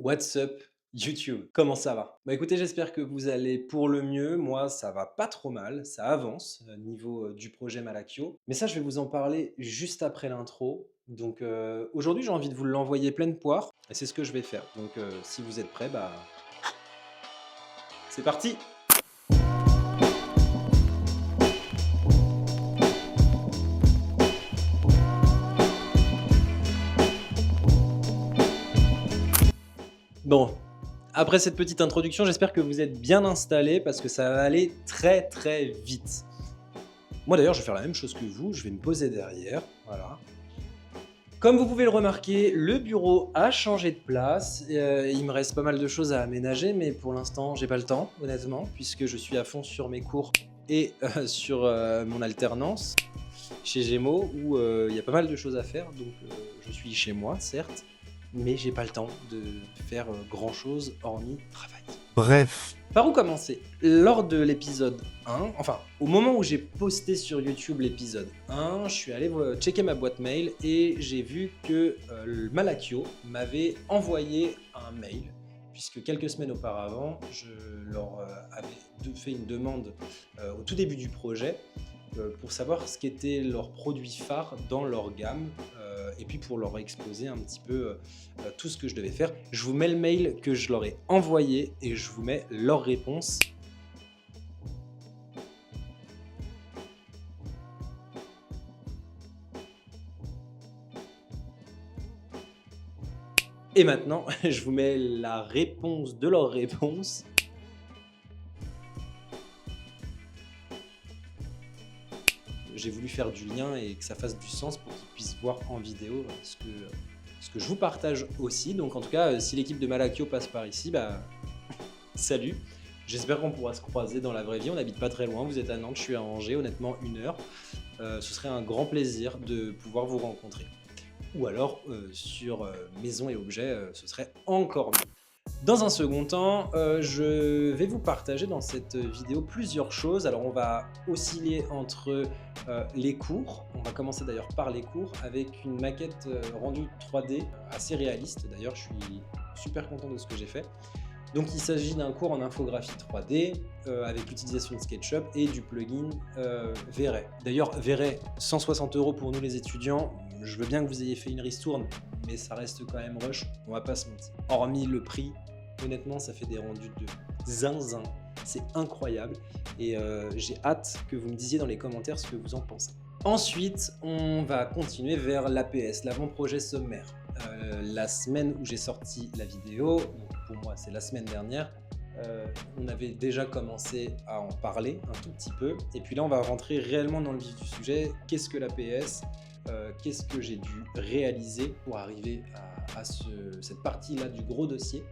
What's up YouTube? Comment ça va? Bah écoutez, j'espère que vous allez pour le mieux. Moi, ça va pas trop mal, ça avance niveau du projet Malakio. Mais ça, je vais vous en parler juste après l'intro. Donc aujourd'hui, j'ai envie de vous l'envoyer pleine poire et c'est ce que je vais faire. Donc si vous êtes prêts, bah c'est parti! Bon, après cette petite introduction, j'espère que vous êtes bien installés parce que ça va aller très très vite. Moi d'ailleurs, je vais faire la même chose que vous, je vais me poser derrière, voilà. Comme vous pouvez le remarquer, le bureau a changé de place. Il me reste pas mal de choses à aménager, mais pour l'instant, j'ai pas le temps, honnêtement, puisque je suis à fond sur mes cours et sur mon alternance chez Gémeaux, où il y a pas mal de choses à faire. Donc, je suis chez moi, certes, mais j'ai pas le temps de faire grand chose hormis travailler. Bref, Par où commencer? Lors de l'épisode 1, enfin, au moment où j'ai posté sur YouTube l'épisode 1, je suis allé checker ma boîte mail et j'ai vu que le Malakio m'avait envoyé un mail, puisque quelques semaines auparavant, je leur avais fait une demande au tout début du projet pour savoir ce qu'étaient leurs produits phares dans leur gamme et puis pour leur exposer un petit peu tout ce que je devais faire. Je vous mets le mail que je leur ai envoyé et je vous mets leur réponse. Et maintenant, je vous mets la réponse de leur réponse. J'ai voulu faire du lien et que ça fasse du sens pour qu'ils puissent voir en vidéo ce que je vous partage aussi. Donc en tout cas, si l'équipe de Malakio passe par ici, bah salut. J'espère qu'on pourra se croiser dans la vraie vie. On n'habite pas très loin. Vous êtes à Nantes, je suis à Angers, honnêtement 1 heure. Ce serait un grand plaisir de pouvoir vous rencontrer. Ou alors sur maison et objets, ce serait encore mieux. Dans un second temps, je vais vous partager dans cette vidéo plusieurs choses. Alors on va osciller entre les cours. On va commencer d'ailleurs par les cours avec une maquette rendue 3D assez réaliste. D'ailleurs, je suis super content de ce que j'ai fait. Donc il s'agit d'un cours en infographie 3D avec l'utilisation de SketchUp et du plugin Vray. D'ailleurs, Vray, 160 € pour nous les étudiants. Je veux bien que vous ayez fait une ristourne, mais ça reste quand même rush, on va pas se mentir. Hormis le prix, honnêtement, ça fait des rendus de zinzin. C'est incroyable et j'ai hâte que vous me disiez dans les commentaires ce que vous en pensez. Ensuite, on va continuer vers l'APS, l'avant-projet sommaire. La semaine où j'ai sorti la vidéo, donc pour moi c'est la semaine dernière, on avait déjà commencé à en parler un tout petit peu. Et puis là, on va rentrer réellement dans le vif du sujet. Qu'est-ce que l'APS? Qu'est-ce que j'ai dû réaliser pour arriver à cette partie-là du gros dossier?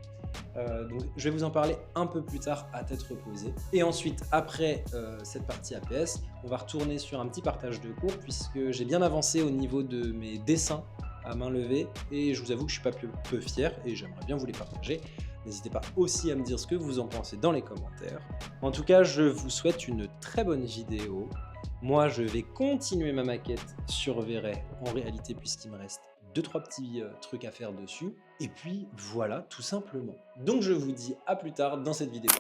Donc je vais vous en parler un peu plus tard à tête reposée. Et ensuite, après cette partie APS, on va retourner sur un petit partage de cours puisque j'ai bien avancé au niveau de mes dessins à main levée et je vous avoue que je suis pas peu fier et j'aimerais bien vous les partager. N'hésitez pas aussi à me dire ce que vous en pensez dans les commentaires. En tout cas, je vous souhaite une très bonne vidéo. Moi, je vais continuer ma maquette sur Vray en réalité puisqu'il me reste 2-3 petits trucs à faire dessus. Et puis voilà, tout simplement. Donc je vous dis à plus tard dans cette vidéo.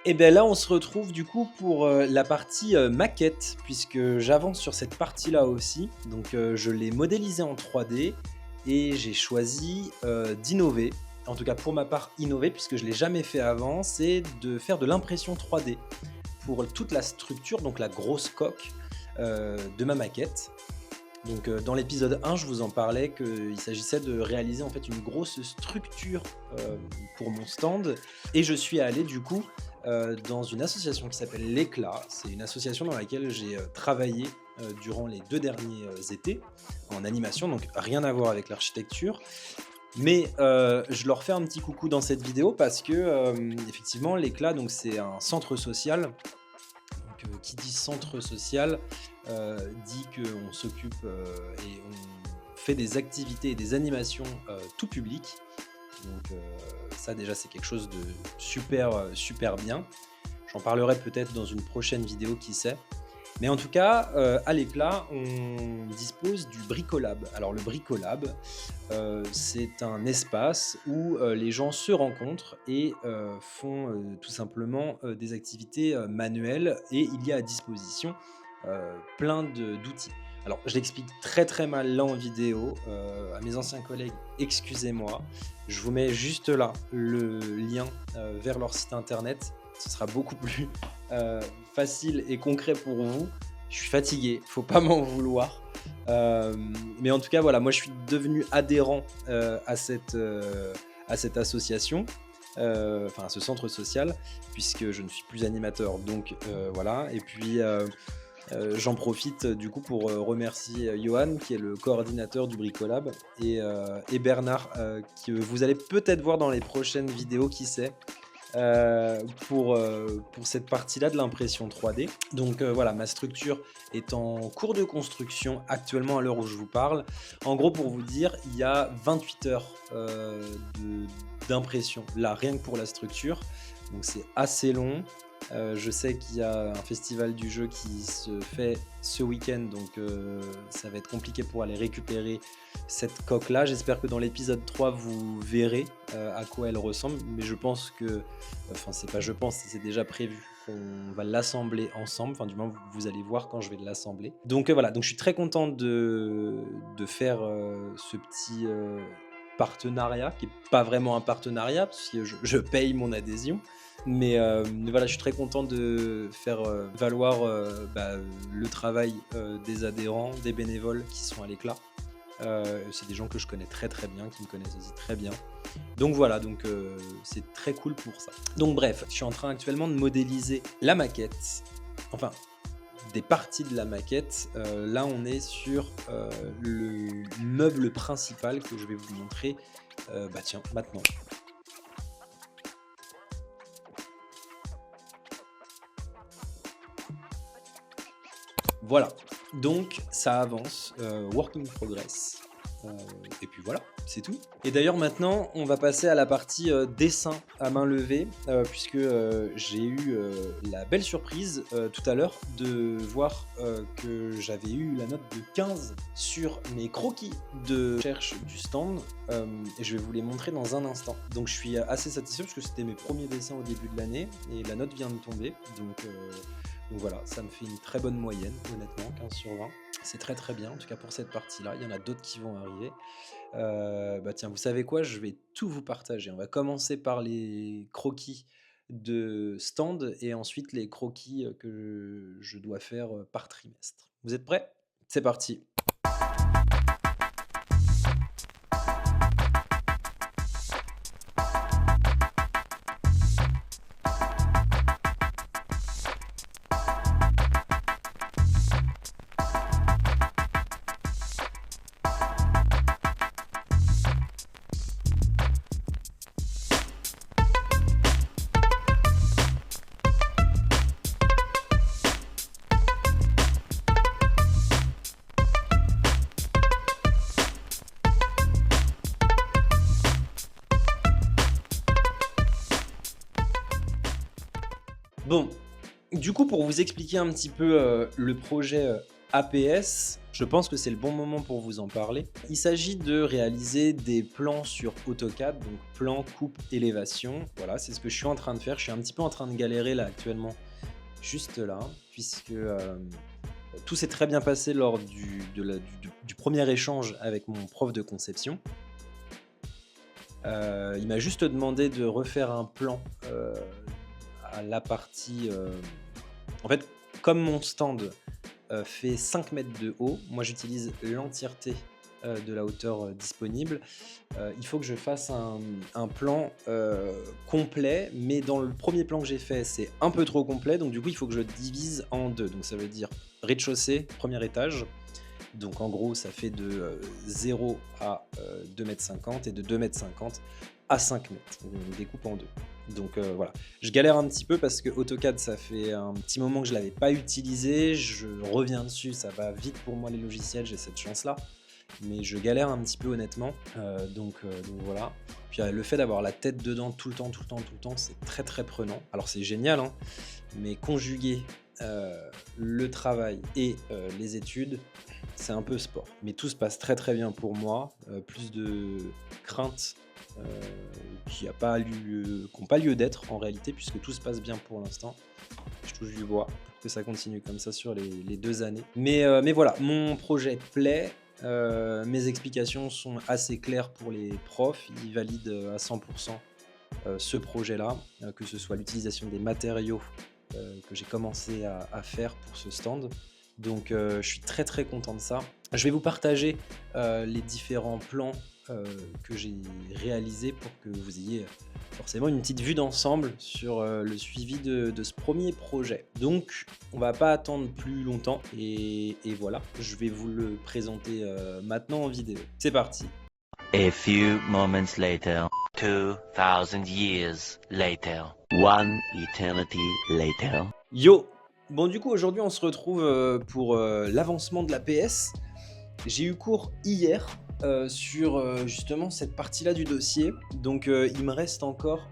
Et bien là, on se retrouve du coup pour la partie maquette, puisque j'avance sur cette partie-là aussi. Donc je l'ai modélisé en 3D et j'ai choisi d'innover. En tout cas pour ma part innover, puisque je ne l'ai jamais fait avant, c'est de faire de l'impression 3D pour toute la structure, donc la grosse coque de ma maquette. Donc dans l'épisode 1, je vous en parlais qu'il s'agissait de réaliser en fait une grosse structure pour mon stand. Et je suis allé du coup dans une association qui s'appelle l'Éclat. C'est une association dans laquelle j'ai travaillé durant les 2 derniers étés en animation, donc rien à voir avec l'architecture. Mais je leur fais un petit coucou dans cette vidéo parce que effectivement l'Éclat, donc c'est un centre social. Donc, qui dit centre social dit qu'on s'occupe et on fait des activités et des animations tout public. Donc ça déjà c'est quelque chose de super bien. J'en parlerai peut-être dans une prochaine vidéo, qui sait. Mais en tout cas, à l'Éclat, on dispose du Bricolab. Alors le Bricolab, c'est un espace où les gens se rencontrent et font tout simplement des activités manuelles, et il y a à disposition plein d'outils. Alors je l'explique très mal là en vidéo, à mes anciens collègues, excusez-moi. Je vous mets juste là le lien vers leur site internet. Ce sera beaucoup plus facile et concret pour vous. Je suis fatigué, faut pas m'en vouloir. Mais en tout cas, voilà, moi je suis devenu adhérent à cette association, enfin à ce centre social, puisque je ne suis plus animateur. Donc voilà, et puis j'en profite du coup pour remercier Johan, qui est le coordinateur du Bricolab, et Bernard, que vous allez peut-être voir dans les prochaines vidéos, qui sait. Pour cette partie-là de l'impression 3D. Donc voilà, ma structure est en cours de construction actuellement à l'heure où je vous parle. En gros, pour vous dire, il y a 28 heures d'impression là, rien que pour la structure. Donc c'est assez long. Je sais qu'il y a un festival du jeu qui se fait ce week-end, donc ça va être compliqué pour aller récupérer cette coque-là. J'espère que dans l'épisode 3, vous verrez à quoi elle ressemble, mais je pense que, enfin c'est pas je pense, c'est déjà prévu qu'on va l'assembler ensemble, enfin du moins vous allez voir quand je vais l'assembler. Donc voilà, donc je suis très content de faire ce petit partenariat, qui n'est pas vraiment un partenariat, parce que je paye mon adhésion. Mais voilà, je suis très content de faire valoir le travail des adhérents, des bénévoles qui sont à l'Éclat. C'est des gens que je connais très bien, qui me connaissent aussi très bien. Donc voilà, donc c'est très cool pour ça. Donc bref, je suis en train actuellement de modéliser la maquette, enfin des parties de la maquette. Là on est sur le meuble principal que je vais vous montrer tiens, maintenant. Voilà, donc ça avance, work in progress, et puis voilà, c'est tout. Et d'ailleurs maintenant, on va passer à la partie dessin à main levée, puisque j'ai eu la belle surprise tout à l'heure de voir que j'avais eu la note de 15 sur mes croquis de recherche du stand, et je vais vous les montrer dans un instant. Donc je suis assez satisfait parce que c'était mes premiers dessins au début de l'année, et la note vient de tomber, donc voilà, ça me fait une très bonne moyenne, honnêtement, 15 sur 20. C'est très bien, en tout cas pour cette partie-là. Il y en a d'autres qui vont arriver. Tiens, vous savez quoi? Je vais tout vous partager. On va commencer par les croquis de stand, et ensuite les croquis que je dois faire par trimestre. Vous êtes prêts? C'est parti! Bon, du coup, pour vous expliquer un petit peu le projet APS, Je pense que c'est le bon moment pour vous en parler. Il s'agit de réaliser des plans sur AutoCAD, donc plan, coupe, élévation. Voilà, c'est ce que je suis en train de faire. Je suis un petit peu en train de galérer là actuellement, juste là, puisque tout s'est très bien passé lors du premier échange avec mon prof de conception. Il m'a juste demandé de refaire un plan à la partie. En fait, comme mon stand fait 5 mètres de haut, moi j'utilise l'entièreté de la hauteur disponible. Il faut que je fasse un plan complet, mais dans le premier plan que j'ai fait, c'est un peu trop complet, donc du coup il faut que je divise en deux. Donc ça veut dire rez-de-chaussée, premier étage. Donc en gros, ça fait de 0 à 2,50 m et de 2,50 m à 5 mètres. On découpe en deux. Donc voilà, je galère un petit peu parce que AutoCAD, ça fait un petit moment que je ne l'avais pas utilisé. Je reviens dessus, ça va vite pour moi les logiciels, j'ai cette chance-là. Mais je galère un petit peu honnêtement. Donc voilà. Puis le fait d'avoir la tête dedans tout le temps, c'est très très prenant. Alors c'est génial, hein, mais conjuguer le travail et les études, c'est un peu sport. Mais tout se passe très très bien pour moi. Plus de craintes qui n'ont pas lieu d'être en réalité, puisque tout se passe bien pour l'instant. Je touche du bois pour que ça continue comme ça sur les 2 années. Mais voilà, mon projet plaît. Mes explications sont assez claires pour les profs. Ils valident à 100% ce projet-là, que ce soit l'utilisation des matériaux que j'ai commencé à faire pour ce stand. Donc je suis très très content de ça. Je vais vous partager les différents plans que j'ai réalisés pour que vous ayez forcément une petite vue d'ensemble sur le suivi de ce premier projet. Donc on va pas attendre plus longtemps et voilà, je vais vous le présenter maintenant en vidéo. C'est parti. A few moments later, 2000 years later, one eternity later. Yo! Bon, du coup, aujourd'hui, on se retrouve pour l'avancement de la PS. J'ai eu cours hier sur justement cette partie-là du dossier. Donc, il me reste encore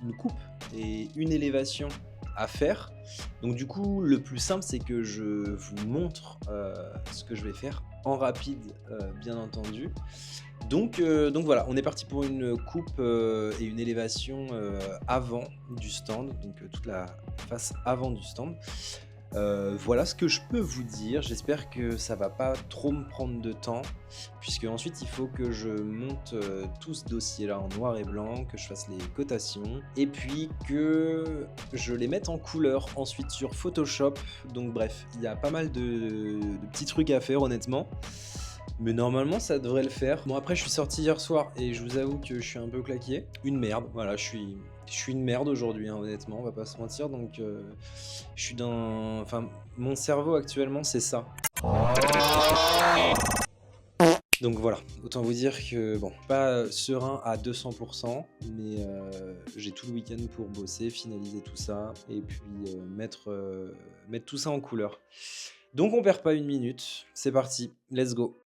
une coupe et une élévation à faire. Donc, du coup, le plus simple, c'est que je vous montre ce que je vais faire en rapide, bien entendu. Donc voilà, on est parti pour une coupe et une élévation avant du stand, donc toute la face avant du stand. Voilà ce que je peux vous dire. J'espère que ça va pas trop me prendre de temps, puisque ensuite il faut que je monte tout ce dossier-là en noir et blanc, que je fasse les cotations, et puis que je les mette en couleur ensuite sur Photoshop. Donc bref, il y a pas mal de petits trucs à faire honnêtement. Mais normalement ça devrait le faire. Bon, après je suis sorti hier soir et je vous avoue que je suis un peu claqué. Une merde, voilà, je suis une merde aujourd'hui, hein, honnêtement, on va pas se mentir. Donc je suis dans... Enfin, mon cerveau actuellement c'est ça. Donc voilà, autant vous dire que, bon, pas serein à 200%, mais j'ai tout le week-end pour bosser, finaliser tout ça, et puis mettre tout ça en couleur. Donc on perd pas une minute, c'est parti, let's go.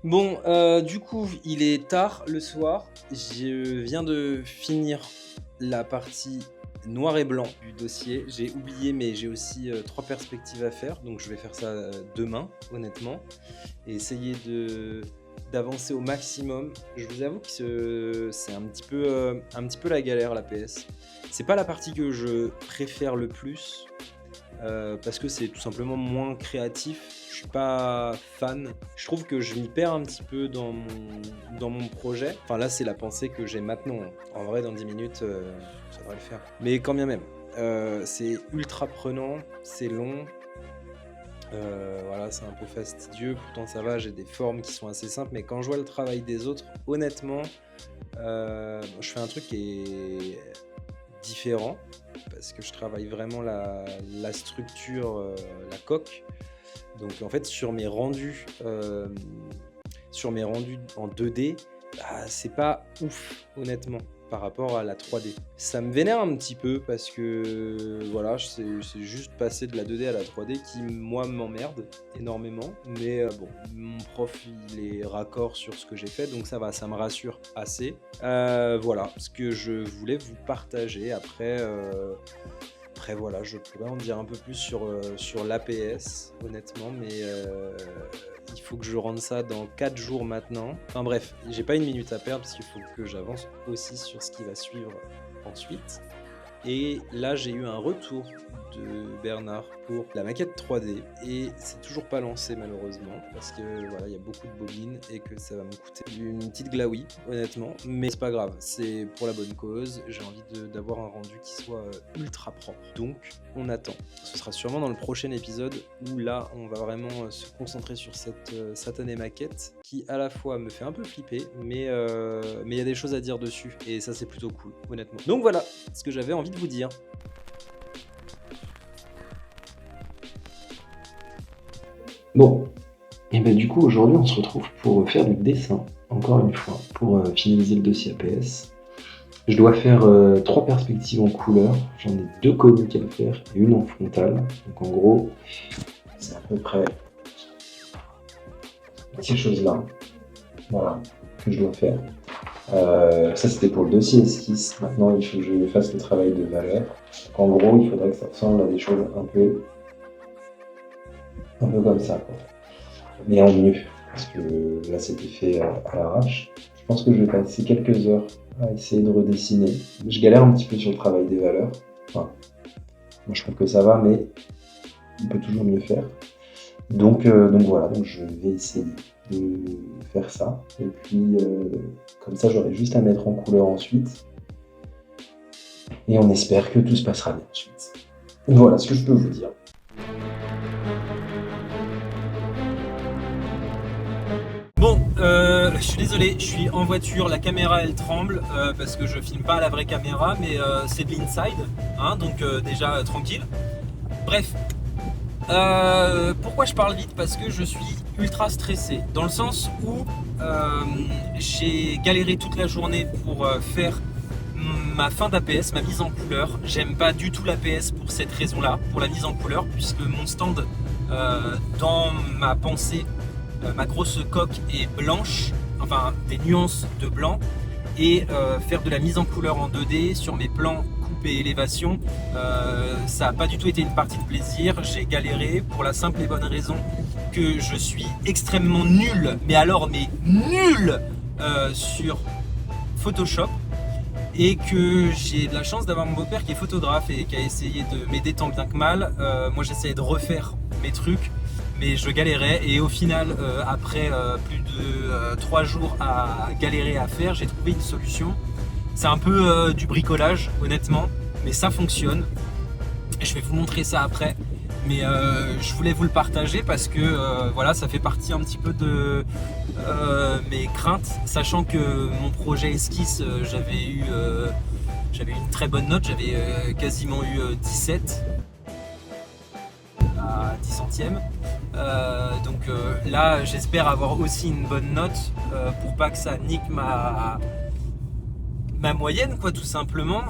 Bon, du coup, il est tard le soir. Je viens de finir la partie noir et blanc du dossier. J'ai oublié, mais j'ai aussi 3 perspectives à faire. Donc je vais faire ça demain, honnêtement. Et essayer d'avancer au maximum. Je vous avoue que c'est un petit peu la galère, la PS. C'est pas la partie que je préfère le plus. Parce que c'est tout simplement moins créatif. Je suis pas fan. Je trouve que je m'y perds un petit peu dans mon projet. Enfin là, c'est la pensée que j'ai maintenant. En vrai, dans 10 minutes, ça devrait le faire. Mais quand bien même, c'est ultra prenant, c'est long. Voilà, c'est un peu fastidieux, pourtant ça va, j'ai des formes qui sont assez simples, mais quand je vois le travail des autres, honnêtement, je fais un truc qui est différent, parce que je travaille vraiment la structure, la coque. Donc en fait, sur mes rendus en 2D, bah, c'est pas ouf, honnêtement, par rapport à la 3D. Ça me vénère un petit peu parce que voilà, c'est juste passer de la 2D à la 3D qui, moi, m'emmerde énormément. Mais bon, mon prof, il est raccord sur ce que j'ai fait, donc ça va, ça me rassure assez. Voilà, ce que je voulais vous partager. Après, voilà, je pourrais en dire un peu plus sur l'APS, honnêtement, mais il faut que je rende ça dans 4 jours maintenant. Enfin bref, j'ai pas une minute à perdre parce qu'il faut que j'avance aussi sur ce qui va suivre ensuite. Et là, j'ai eu un retour de Bernard pour la maquette 3D et c'est toujours pas lancé malheureusement parce que voilà, il y a beaucoup de bobines et que ça va me coûter une petite glaouie honnêtement, mais c'est pas grave, c'est pour la bonne cause. J'ai envie d'avoir un rendu qui soit ultra propre, donc on attend. Ce sera sûrement dans le prochain épisode où là on va vraiment se concentrer sur cette satanée maquette qui à la fois me fait un peu flipper, mais il y a des choses à dire dessus et ça c'est plutôt cool honnêtement. Donc voilà ce que j'avais envie de vous dire. Bon, et ben du coup aujourd'hui on se retrouve pour faire du dessin, encore une fois, pour finaliser le dossier APS. Je dois faire 3 perspectives en couleur, j'en ai 2 coniques à faire et une en frontale. Donc en gros, c'est à peu près ces choses-là, voilà, que je dois faire. Ça c'était pour le dossier esquisse, maintenant il faut que je fasse le travail de valeur. Donc en gros, il faudrait que ça ressemble à des choses un peu comme ça, quoi. Mais en mieux, parce que là c'était fait à l'arrache. Je pense que je vais passer quelques heures à essayer de redessiner. Je galère un petit peu sur le travail des valeurs. Enfin, moi je trouve que ça va, mais on peut toujours mieux faire. Donc voilà, donc je vais essayer de faire ça. Et puis comme ça j'aurai juste à mettre en couleur ensuite. Et on espère que tout se passera bien ensuite. Voilà ce que je peux vous dire. Bon, je suis désolé, je suis en voiture, la caméra elle tremble parce que je filme pas à la vraie caméra, mais c'est de l'inside, hein, donc déjà tranquille. Bref, pourquoi je parle vite? Parce que je suis ultra stressé, dans le sens où j'ai galéré toute la journée pour faire ma fin d'APS, ma mise en couleur. J'aime pas du tout l'APS pour cette raison-là, pour la mise en couleur, puisque mon stand, dans ma pensée, ma grosse coque est blanche, enfin des nuances de blanc, et faire de la mise en couleur en 2D sur mes plans coupe et élévation, ça n'a pas du tout été une partie de plaisir. J'ai galéré pour la simple et bonne raison que je suis extrêmement nul, mais nul sur Photoshop, et que j'ai de la chance d'avoir mon beau-père qui est photographe et qui a essayé de m'aider tant bien que mal. Moi j'essayais de refaire mes trucs, mais je galérais, et au final, après plus de 3 jours à galérer à faire, j'ai trouvé une solution. C'est un peu du bricolage, honnêtement, mais ça fonctionne. Je vais vous montrer ça après, mais je voulais vous le partager parce que voilà, ça fait partie un petit peu de mes craintes, sachant que mon projet esquisse, j'avais eu une très bonne note, j'avais quasiment eu 17 à 10 centièmes. Donc là j'espère avoir aussi une bonne note pour pas que ça nique ma moyenne, quoi, tout simplement,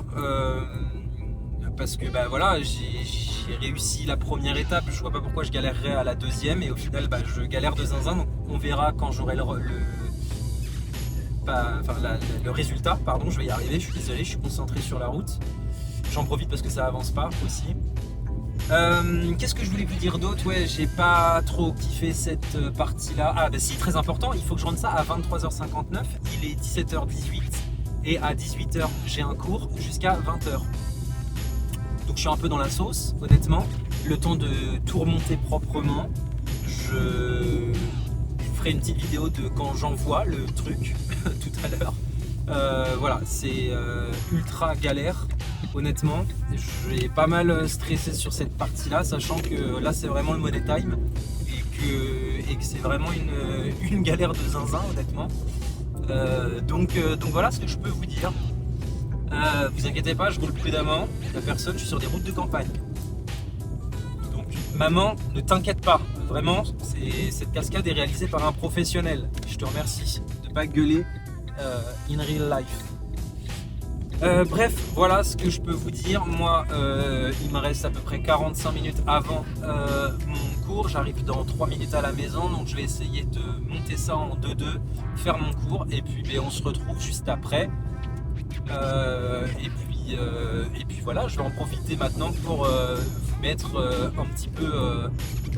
parce que bah voilà, j'ai réussi la première étape, je vois pas pourquoi je galérerais à la deuxième, et au final bah, je galère de zinzin, donc on verra quand j'aurai le résultat, pardon, je vais y arriver, je suis désolé, je suis concentré sur la route, j'en profite parce que ça avance pas aussi. Qu'est-ce que je voulais vous dire d'autre? Ouais, j'ai pas trop kiffé cette partie-là. Ah bah si, très important, il faut que je rende ça à 23h59. Il est 17h18 et à 18h j'ai un cours jusqu'à 20h. Donc je suis un peu dans la sauce, honnêtement. Le temps de tout remonter proprement. Je ferai une petite vidéo de quand j'envoie le truc tout à l'heure. Voilà, c'est ultra galère. honnêtement. J'ai pas mal stressé sur cette partie-là, sachant que là c'est vraiment le money time et que c'est vraiment une galère de zinzin, honnêtement. Donc voilà ce que je peux vous dire. Vous inquiétez pas, je roule prudemment, il n'y a personne, je suis sur des routes de campagne. Donc maman, ne t'inquiète pas, vraiment, cette cascade est réalisée par un professionnel. Je te remercie de ne pas gueuler in real life. Bref, voilà ce que je peux vous dire. Moi, il me reste à peu près 45 minutes avant mon cours. J'arrive dans 3 minutes à la maison, donc je vais essayer de monter ça en 2-2, faire mon cours, et puis on se retrouve juste après. Et puis voilà, je vais en profiter maintenant pour vous mettre un petit peu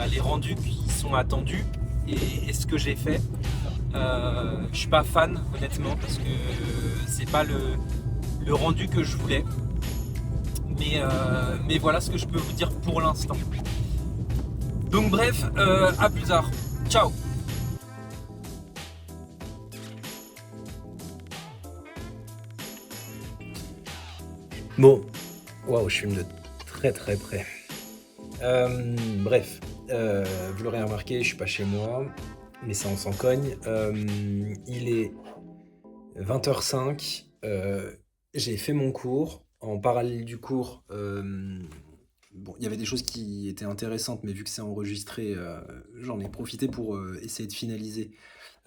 les rendus qui sont attendus et ce que j'ai fait. Je suis pas fan, honnêtement, parce que c'est pas le rendu que je voulais, mais voilà ce que je peux vous dire pour l'instant. Donc bref, à plus tard, ciao. Bon, waouh, je filme de très très près. Bref, vous l'aurez remarqué, je suis pas chez moi, mais ça on s'en cogne. Il est 20h05. J'ai fait mon cours. En parallèle du cours, il y avait des choses qui étaient intéressantes, mais vu que c'est enregistré, j'en ai profité pour essayer de finaliser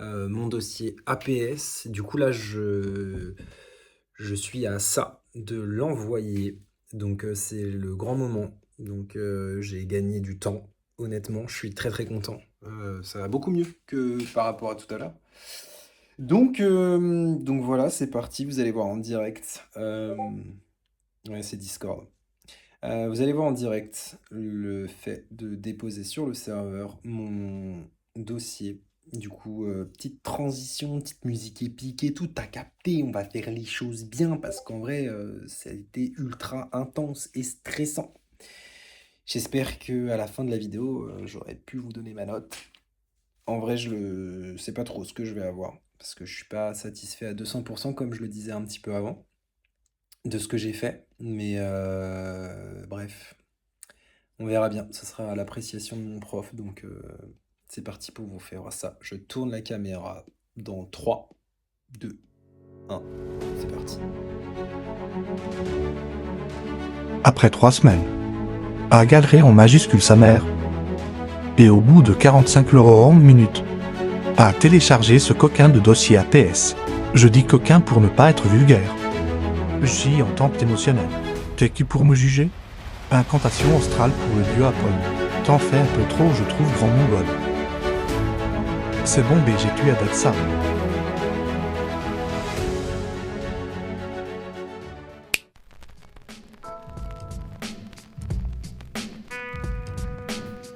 mon dossier APS. Du coup, là, je suis à ça de l'envoyer. Donc, c'est le grand moment. Donc, j'ai gagné du temps. Honnêtement, je suis très très content. Ça va beaucoup mieux que par rapport à tout à l'heure. Donc voilà, c'est parti, vous allez voir en direct. Ouais, c'est Discord. Vous allez voir en direct le fait de déposer sur le serveur mon dossier. Du coup, petite transition, petite musique épique et tout, t'as capté, on va faire les choses bien parce qu'en vrai, ça a été ultra intense et stressant. J'espère que à la fin de la vidéo, j'aurai pu vous donner ma note. En vrai, je sais pas trop ce que je vais avoir. Parce que je suis pas satisfait à 200% comme je le disais un petit peu avant de ce que j'ai fait, mais bref, on verra bien, ce sera à l'appréciation de mon prof, donc c'est parti pour vous faire ça. Je tourne la caméra dans 3, 2, 1, c'est parti. Après 3 semaines, à galérer en majuscule sa mère, et au bout de 45 € minutes, à télécharger ce coquin de dossier APS. Je dis coquin pour ne pas être vulgaire. J en tant émotionnel. T'es qui pour me juger? Incantation australe pour le dieu Apollo. T'en fais un peu trop, je trouve grand mongol. C'est bon, j'ai tué à date ça.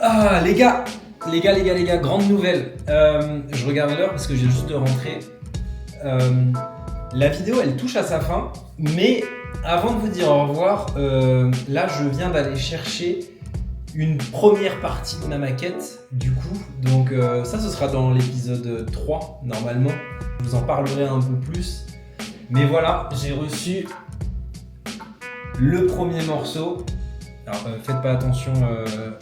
Ah les gars, grande nouvelle. Je regarde l'heure parce que j'ai juste de rentrer. La vidéo elle touche à sa fin, mais avant de vous dire au revoir, là je viens d'aller chercher une première partie de ma maquette du coup. Donc ça ce sera dans l'épisode 3 normalement. Je vous en parlerai un peu plus. Mais voilà, j'ai reçu le premier morceau. Alors faites pas attention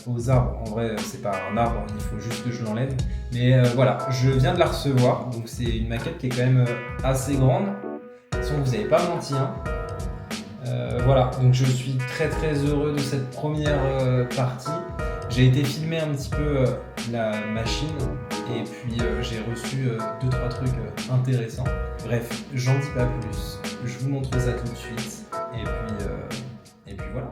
aux arbres, en vrai c'est pas un arbre, il faut juste que je l'enlève. Mais voilà, je viens de la recevoir, donc c'est une maquette qui est quand même assez grande. De toute façon vous n'avez pas menti, hein. Voilà, donc je suis très très heureux de cette première partie. J'ai été filmer un petit peu la machine et puis j'ai reçu 2-3 trucs intéressants. Bref, j'en dis pas plus, je vous montre ça tout de suite et puis voilà.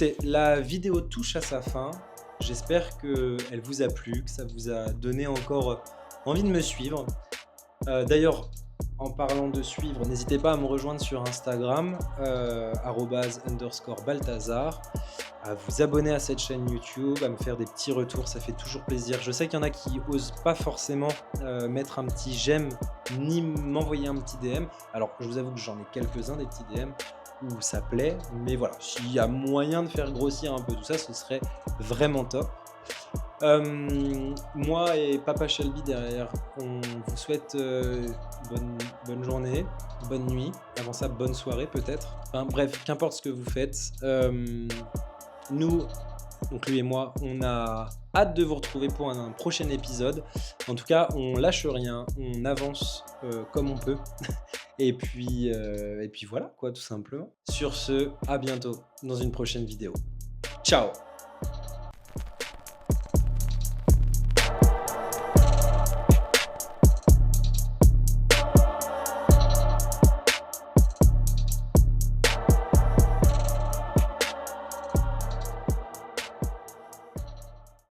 Écoutez, la vidéo touche à sa fin. J'espère qu'elle vous a plu, que ça vous a donné encore envie de me suivre. D'ailleurs, en parlant de suivre, n'hésitez pas à me rejoindre sur Instagram, @_Balthazar, à vous abonner à cette chaîne YouTube, à me faire des petits retours, ça fait toujours plaisir. Je sais qu'il y en a qui osent pas forcément mettre un petit j'aime ni m'envoyer un petit DM. Alors, je vous avoue que j'en ai quelques-uns des petits DM où ça plaît, mais voilà, s'il y a moyen de faire grossir un peu tout ça, ce serait vraiment top. Moi et Papa Shelby derrière, on vous souhaite bonne journée, bonne nuit, avant ça bonne soirée peut-être. Enfin bref, qu'importe ce que vous faites. Nous, donc lui et moi, on a hâte de vous retrouver pour un prochain épisode. En tout cas, on lâche rien, on avance comme on peut. Et puis voilà quoi, tout simplement. Sur ce, à bientôt dans une prochaine vidéo. Ciao!